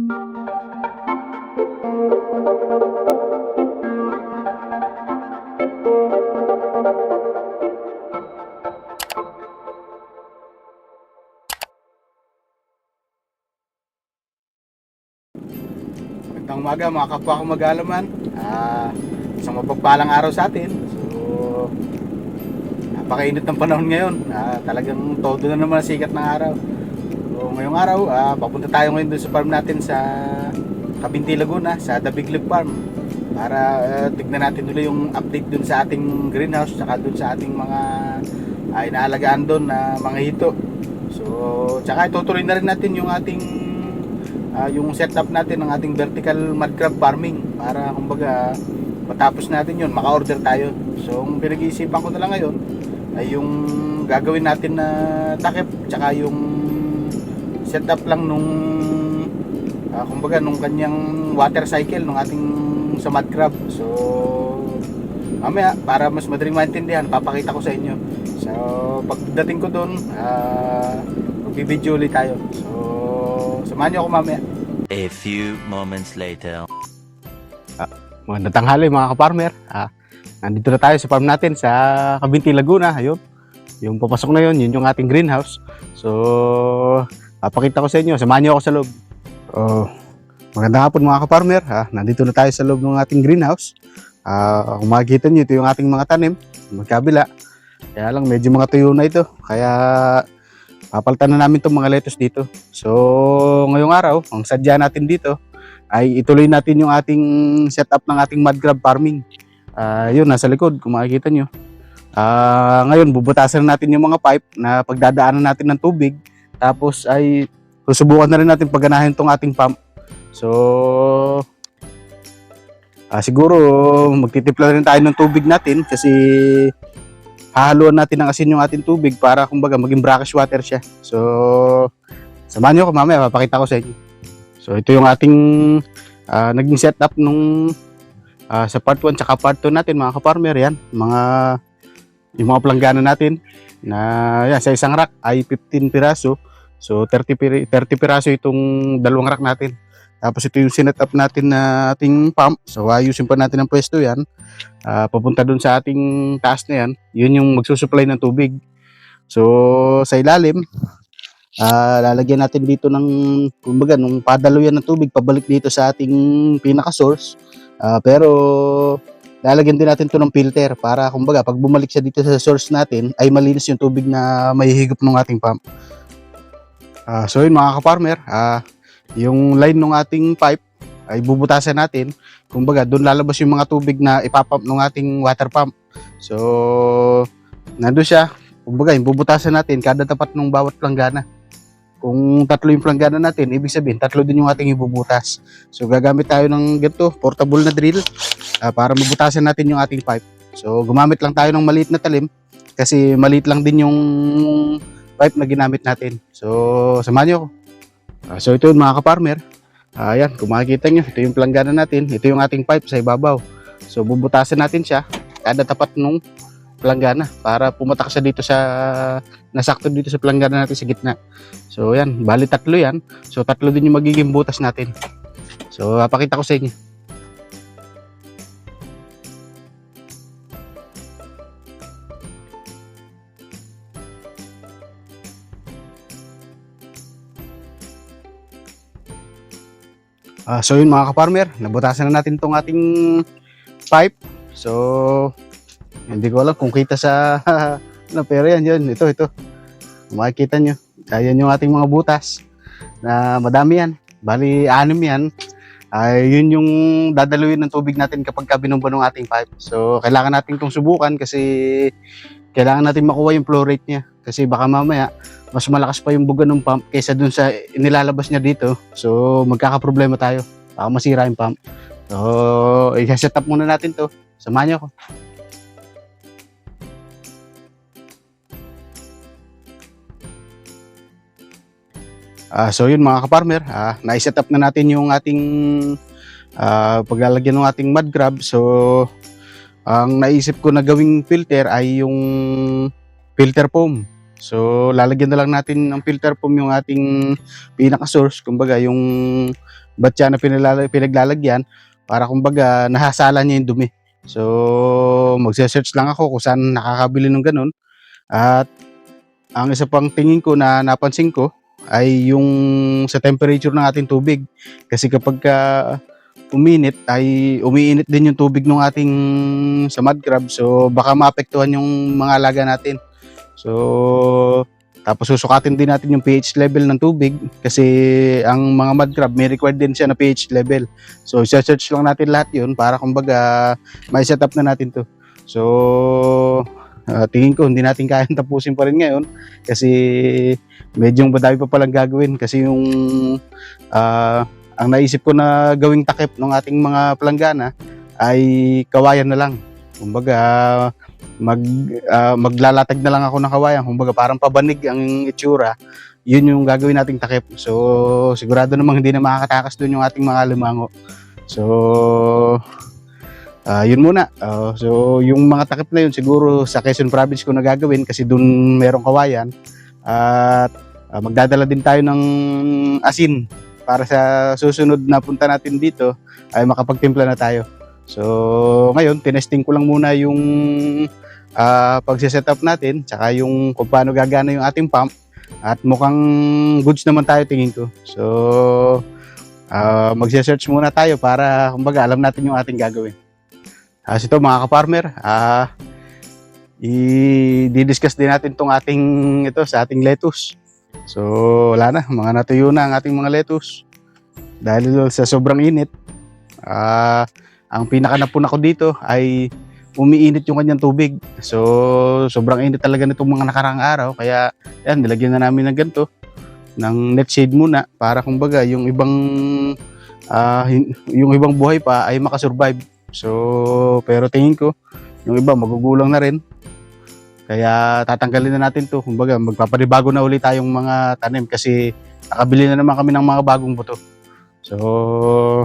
Magandang umaga mga kapwa ko mag-aalaman. Isang mapagpalang araw sa atin. So, napakainit ng panahon ngayon. Talagang todo na naman ang sikat ng araw. So, ngayong araw, papunta tayo ngayon dun sa farm natin sa Cabinti, Laguna, sa The Big Lip Farm. Para tignan natin ulit yung update dun sa ating greenhouse, saka dun sa ating mga inaalagaan dun na mga hito. So, tsaka itutuloy na rin natin yung ating yung setup natin ng ating vertical mud crab farming para kumbaga matapos natin yun, maka-order tayo. So ang pinag-iisipan ko na lang ngayon ay yung gagawin natin na takip tsaka yung setup lang nung kumbaga nung kanyang water cycle nung ating sa mud crab. So mamaya para mas madaling maintindihan papakita ko sa inyo. So pagdating ko doon magbibideo ulit tayo. So samahan niyo ako mamaya. A few moments later. Magandang tanghali mga ka-farmer. Nandito na tayo sa farm natin sa Cabinti, Laguna. Ayun. Yung papasok na yun yung ating greenhouse. So, papakita ko sa inyo. Samahan niyo ako sa loob. Magandang hapon mga ka-farmer. Nandito na tayo sa loob ng ating greenhouse. Kung makikita niyo, ito yung ating mga tanim. Magkabila. Kaya lang, medyo mga tuyo na ito. Kaya papalitan na namin itong mga lettuce dito. So, ngayong araw, ang sadya natin dito ay ituloy natin yung ating setup ng ating mud crab farming. Yun, nasa likod, kung makikita nyo. Ngayon, bubutasan natin yung mga pipe na pagdadaanan natin ng tubig. Tapos ay susubukan na rin natin pagganahin itong ating pump. So, siguro magtitimpla rin tayo ng tubig natin kasi hahaluan natin ng asin yung ating tubig para kumbaga maging brackish water siya. So, samahan nyo ako mamaya, papakita ko sa inyo. So, ito yung ating naging setup nung sa part 1 tsaka part 2 natin mga ka-farmer. Yan, yung mga planggana natin na yan, sa isang rack ay 15 piraso. So, 30 piraso itong dalawang rack natin. Tapos ito yung sinet-up natin na ating pump. So, ayusin pa natin ang pwesto yan. Papunta dun sa ating taas na yan. Yun yung magsusupply ng tubig. So, sa ilalim, lalagyan natin dito ng, kumbaga, nung padaluyan ng tubig, pabalik dito sa ating pinaka-source. Pero, lalagyan din natin to ng filter para, kumbaga, pag bumalik siya dito sa source natin, ay malinis yung tubig na mahihigop ng ating pump. So, yun mga ka-farmer, yung line ng ating pipe ay bubutasan natin. Kumbaga, doon lalabas yung mga tubig na ipapump ng ating water pump. So, nandun siya. Kumbaga, yung bubutasan natin kada tapat ng bawat planggana. Kung tatlo yung planggana natin, ibig sabihin, tatlo din yung ating ibubutas. So, gagamit tayo ng ganito, portable na drill para mabutasan natin yung ating pipe. So, gumamit lang tayo ng maliit na talim kasi maliit lang din yung pipe na ginamit natin. So, samahan niyo ako. So ito yung mga ka-farmer. Ayan, kung makikita nyo, ito yung planggana natin. Ito yung ating pipe sa ibabaw. So bubutasan natin siya kada tapat ng planggana para pumatak siya dito sa nasakto dito sa planggana natin sa gitna. So yan, bali tatlo yan. So tatlo din yung magiging butas natin. So papakita ko sa inyo. So yun mga ka-farmer, nabutasan na natin itong ating pipe. So hindi ko alam kung kita sa ano, pero yan, ito makikita nyo, ayan yung ating mga butas na madami yan, bali 6 yan. Yun yung dadaluin ng tubig natin kapag binubuo ng ating pipe. So kailangan natin itong subukan kasi kailangan natin makuha yung flow rate niya kasi baka mamaya mas malakas pa yung buga ng pump kaysa dun sa nilalabas niya dito. So magkakaproblema tayo, baka masira yung pump. So i-set up muna natin to, samahan niyo ako. So yun mga ka-farmer, na-set up na natin yung ating paglalagyan ng ating mud crab. So ang naisip ko na gawing filter ay yung filter foam. So lalagyan na lang natin ng filter foam yung ating pinaka source, kumbaga yung batya na pinaglalagyan para kumbaga nahasala niya yung dumi. So, magse-search lang ako kung saan nakakabili ng gano'n. At ang isa pang tingin ko na napansin ko ay yung sa temperature ng ating tubig. Kasi kapagka uminit ay umiinit din yung tubig ng ating sa mud crab. So, baka maapektuhan yung mga alaga natin. So, tapos susukatin din natin yung pH level ng tubig kasi ang mga mud crab may required din siya na pH level. So, search lang natin lahat yun para kumbaga may setup na natin to. So, tingin ko hindi natin kayang tapusin pa rin ngayon kasi medyo madami pa palang gagawin kasi yung ang naisip ko na gawing takip ng ating mga palanggana ay kawayan na lang. Kumbaga maglalatag na lang ako ng kawayan, kumbaga parang pabanig ang itsura. Yun yung gagawin nating takip. So sigurado namang hindi na makakatakas doon yung ating mga limango. So yun muna. So yung mga takip na yun siguro sa Quezon Province ko na gagawin kasi doon merong kawayan. At magdadala din tayo ng asin para sa susunod na punta natin dito ay makapagtimpla na tayo. So ngayon tinesting ko lang muna yung pagse-setup natin tsaka yung kung paano gagana yung ating pump at mukhang goods naman tayo tingin ko. So magse-search muna tayo para kumbaga alam natin yung ating gagawin. Ito mga ka-farmer, i-discuss din natin tong ating ito sa ating lettuce. So wala na, mga natuyo na ang ating mga lettuce dahil sa sobrang init. Ang pinaka-napuna ko dito ay umiinit yung kanyang tubig. So sobrang init talaga nitong mga nakaraang araw kaya yan, nilagyan na namin ng ganito ng net shade muna para kumbaga yung ibang buhay pa ay makasurvive. So pero tingin ko yung iba magugulang na rin. Kaya tatanggalin na natin to. Kumbaga magpapanibago na ulit tayong mga tanim kasi nakabili na naman kami ng mga bagong buto. So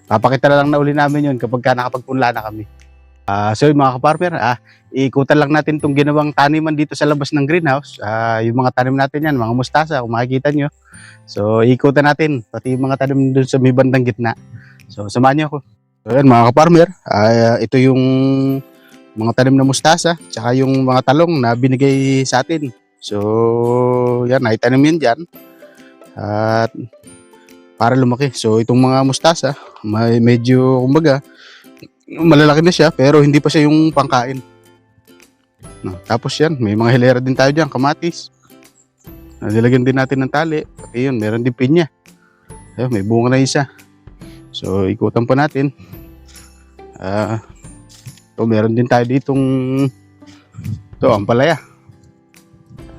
papakita na lang na uli namin yun kapag nakapagpunla na kami. So yun mga ka-farmer, iikutan lang natin itong ginawang taniman dito sa labas ng greenhouse. Yung mga tanim natin yan, mga mustasa kung makikita nyo. So iikutan natin pati yung mga tanim dun sa may bandang gitna. So samahan nyo ako. So yan mga ka-farmer, ito yung mga tanim na mustasa tsaka yung mga talong na binigay sa atin. So yan, naitanim yan dyan at para lumaki. So itong mga mustasa medyo kumbaga malalaki na siya pero hindi pa siya yung pangkain. Tapos yan, may mga hilera din tayo dyan, kamatis. Nilagyan din natin ng tali. Pati yun, meron din pinya. Ayun, may bunga na isa. So ikutan pa natin. Meron din tayo ditong ampalaya.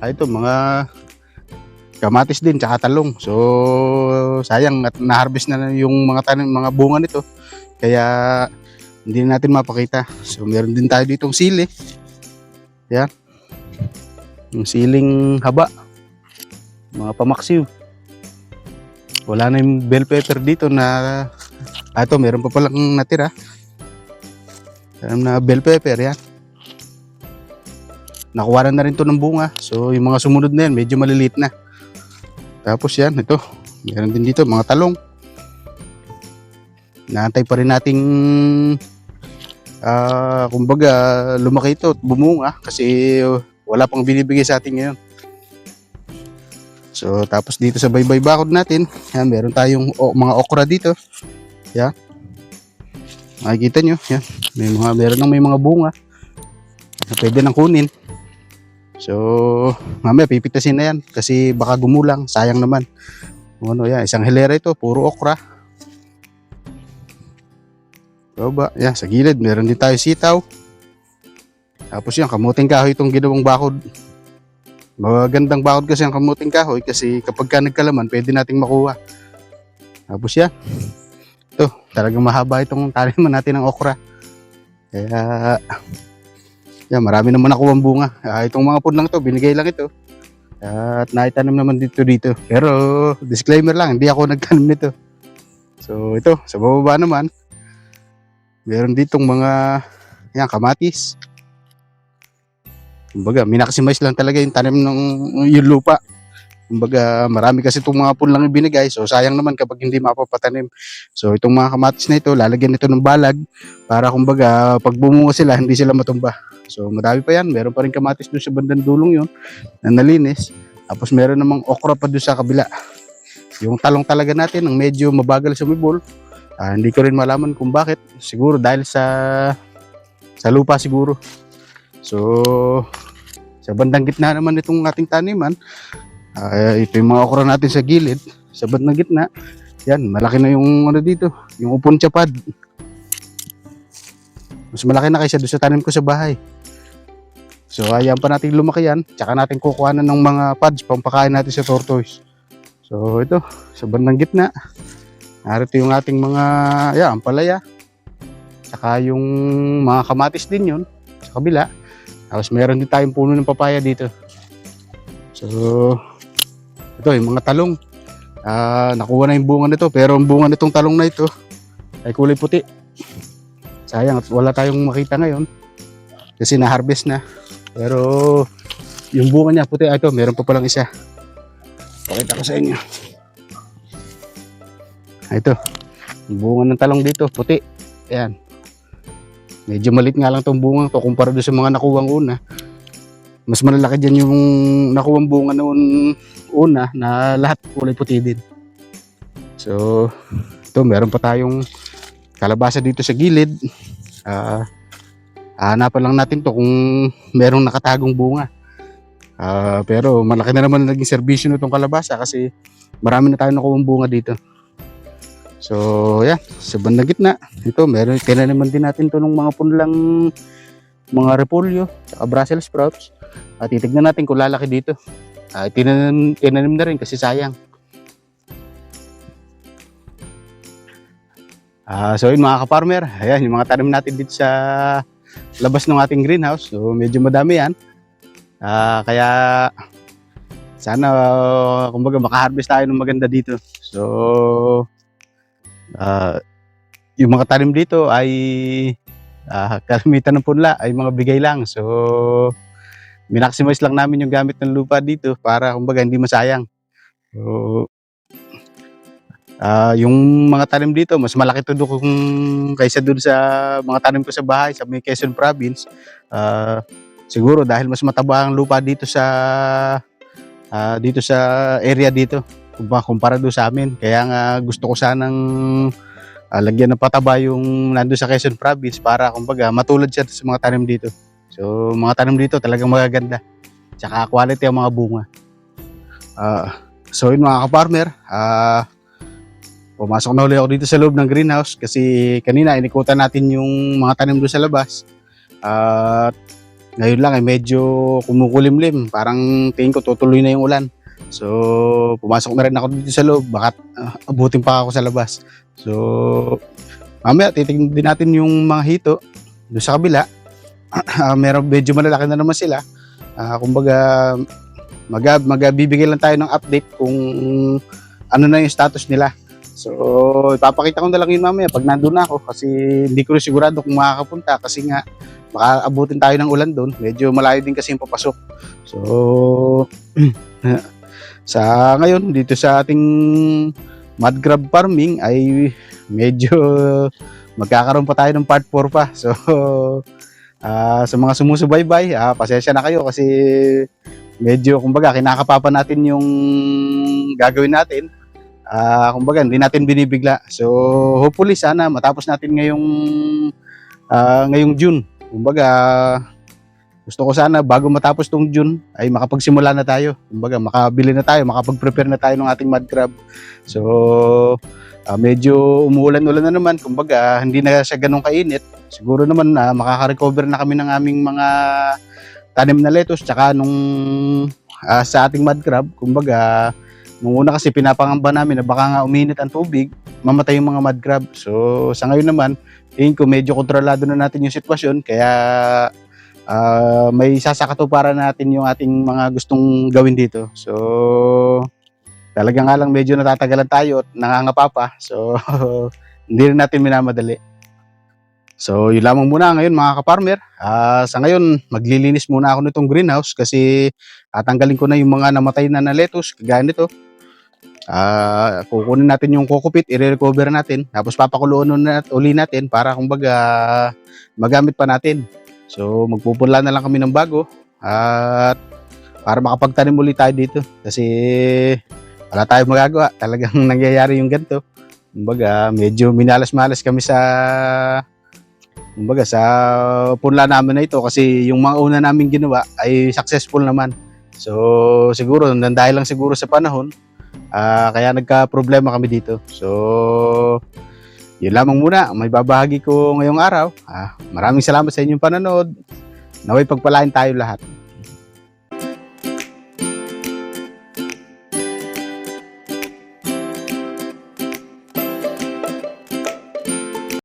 Ito mga kamatis din tsaka talong. So sayang at na-harvest na yung mga tanim, mga bunga nito. Kaya hindi na natin mapakita. So meron din tayo ditong sili. Yan. Yung siling haba. Mga pamaksiw. Wala na yung bell pepper dito na ito meron pa palang natira. Na bell pepper yan. Nakuha na rin to ng bunga. So yung mga sumunod na yan medyo maliliit na. Tapos yan, ito. Meron din dito mga talong. Naantay pa rin nating kumbaga lumaki ito at bumunga kasi wala pang binibigay sa atin ngayon. So tapos dito sa baybay bakod natin, yan, meron tayong mga okra dito. Yan. Makikita nyo, yan. May mga bunga na pwede nang kunin. So mamaya pipitasin na yan kasi baka gumulang, sayang naman. Yan, isang hilera ito, puro okra. Baba, yan, sa gilid meron din tayo sitaw. Tapos yan, kamuting kahoy itong ginawang bakod. Magandang bakod kasi ang kamuting kahoy kasi kapag ka nagkalaman pwede nating makuha. Tapos yan, ito, talagang mahaba itong taniman natin ng okra. Kaya yan, marami naman nakuha ang bunga. Itong mga pudlang ito, binigay lang ito. At naitanim naman dito. Pero disclaimer lang, hindi ako nagtanim nito. So ito, sa bababa naman meron ditong mga yan, kamatis. Kumbaga, minaksimais lang talaga yung tanim ng yung lupa. Kumbaga, marami kasi itong mga punlang ibinigay. So, sayang naman kapag hindi mapapatanim. So, itong mga kamatis na ito, lalagyan ito ng balag para kumbaga, pag bumunga sila, hindi sila matumba. So, madami pa yan. Meron pa rin kamatis doon sa bandang dulong yun na nalinis. Tapos, meron namang okra pa doon sa kabila. Yung talong talaga natin, ang medyo mabagal sumibol. Hindi ko rin malaman kung bakit. Siguro dahil sa lupa siguro. So, sa bandang gitna naman itong ating taniman, ito yung mga okra natin sa gilid, sa bandang gitna. Yan, malaki na yung ano dito, yung upon chapad. Mas malaki na kaysa doon sa tanim ko sa bahay. So, ayan pa natin lumaki yan. Tsaka natin kukuhanan ng mga pads, pampakain natin sa tortoise. So, ito, sa bandang gitna. Narito yung ating mga, ampalaya. Tsaka yung mga kamatis din yun, sa kabila. Tapos meron din tayong puno ng papaya dito. So, ito yung mga talong. Nakuha na yung bunga nito, pero ang bunga nitong talong na ito ay kulay puti. Sayang at wala tayong makita ngayon kasi na-harvest na. Pero yung bunga niya puti. Ito, meron pa palang isa. Pakita ko sa inyo. Ito, yung bunga ng talong dito, puti. Ayan. Medyo malit nga lang itong bunga to kumpara doon sa mga nakuwang una. Mas malalaki dyan yung nakuwang bunga noon una na lahat kulay puti din. So, ito meron pa tayong kalabasa dito sa gilid. Hanapan lang natin to kung merong nakatagong bunga. Pero malaki na naman naging serbisyo nitong kalabasa kasi marami na tayong nakuwang bunga dito. So, yan. Sa bandang gitna, ito, meron, tinaniman din natin ito ng mga punlang mga repolyo, saka Brussels sprouts. Titignan natin kung lalaki dito. Tinanim na rin kasi sayang. So, yun mga ka-farmer, ayan, yung mga tanim natin dito sa labas ng ating greenhouse. So, medyo madami yan. Kaya, sana, kumbaga, makaharvest tayo ng maganda dito. So, yung mga tanim dito ay kalimitan ng punla ay mga bigay lang. So, minaximize lang namin yung gamit ng lupa dito para kumbaga hindi masayang. So, yung mga tanim dito, mas malaki to doon kaysa doon sa mga tanim ko sa bahay sa may Quezon Province. Siguro dahil mas mataba ang lupa dito sa area dito kumpara doon sa amin. Kaya nga gusto ko sanang lagyan ng pataba yung nandun sa Quezon Province para kumbaga matulad siya sa mga tanim dito. So mga tanim dito talagang magaganda. Tsaka quality ang mga bunga. So yun mga ka-farmer, pumasok na ulit ako dito sa loob ng greenhouse kasi kanina inikutan natin yung mga tanim doon sa labas. Ngayon lang ay medyo kumukulimlim. Parang tingin ko tutuloy na yung ulan. So, pumasok na rin ako dito sa loob. Baka abutin pa ako sa labas. So, mamaya titignan din natin yung mga hito doon sa kabila. Meron medyo malalaki na naman sila. Kumbaga, magbibigay lang tayo ng update kung ano na yung status nila. So, ipapakita ko na lang yun mamaya pag nandun na ako kasi hindi ko rin sigurado kung makakapunta kasi nga baka abutin tayo ng ulan doon. Medyo malayo din kasi yung papasok. So, sa ngayon, dito sa ating mud crab farming ay medyo magkakaroon pa tayo ng part 4 pa. So, sa mga sumusubaybay, pasensya na kayo kasi medyo, kumbaga, kinakapapa natin yung gagawin natin. Kumbaga, hindi natin binibigla. So, hopefully, sana matapos natin ngayong June. Kumbaga, gusto ko sana bago matapos tong June ay makapagsimula na tayo. Kumbaga, makabili na tayo, makapag-prepare na tayo ng ating mud crab. So, medyo umuulan-ulan na naman. Kumbaga, hindi na siya ganun kainit. Siguro naman makaka-recover na kami ng aming mga tanim na lettuce tsaka sa ating mud crab. Kumbaga, nung una kasi pinapangamba namin na baka nga uminit ang tubig, mamatay yung mga mud crab. So, sa ngayon naman, tingin ko medyo kontrolado na natin yung sitwasyon. Kaya, may sasakatuparan natin yung ating mga gustong gawin dito. So, talaga nga lang medyo natatagalan tayo at nangangapa pa. So, hindi rin natin minamadali. So, yun lamang muna ngayon mga kaparmer. Sa ngayon, maglilinis muna ako nitong greenhouse kasi tatanggalin ko na yung mga namatay na lettuce, kagaya nito. Kukunin natin yung kokopit, i-recover natin, tapos papakuloon na uli natin para kumbaga magamit pa natin. So, magpupula na lang kami ng bago at para makapagtanim ulit tayo dito kasi wala tayong magagawa. Talagang nangyayari yung ganito. Kumbaga, medyo minalas-malas kami sa punla namin na ito kasi yung mga una namin ginawa ay successful naman. So siguro dahil lang siguro sa panahon, kaya nagka-problema kami dito. So yun lamang muna may babahagi ko ngayong araw. Maraming salamat sa inyong panonood. Naway pagpalain tayo lahat.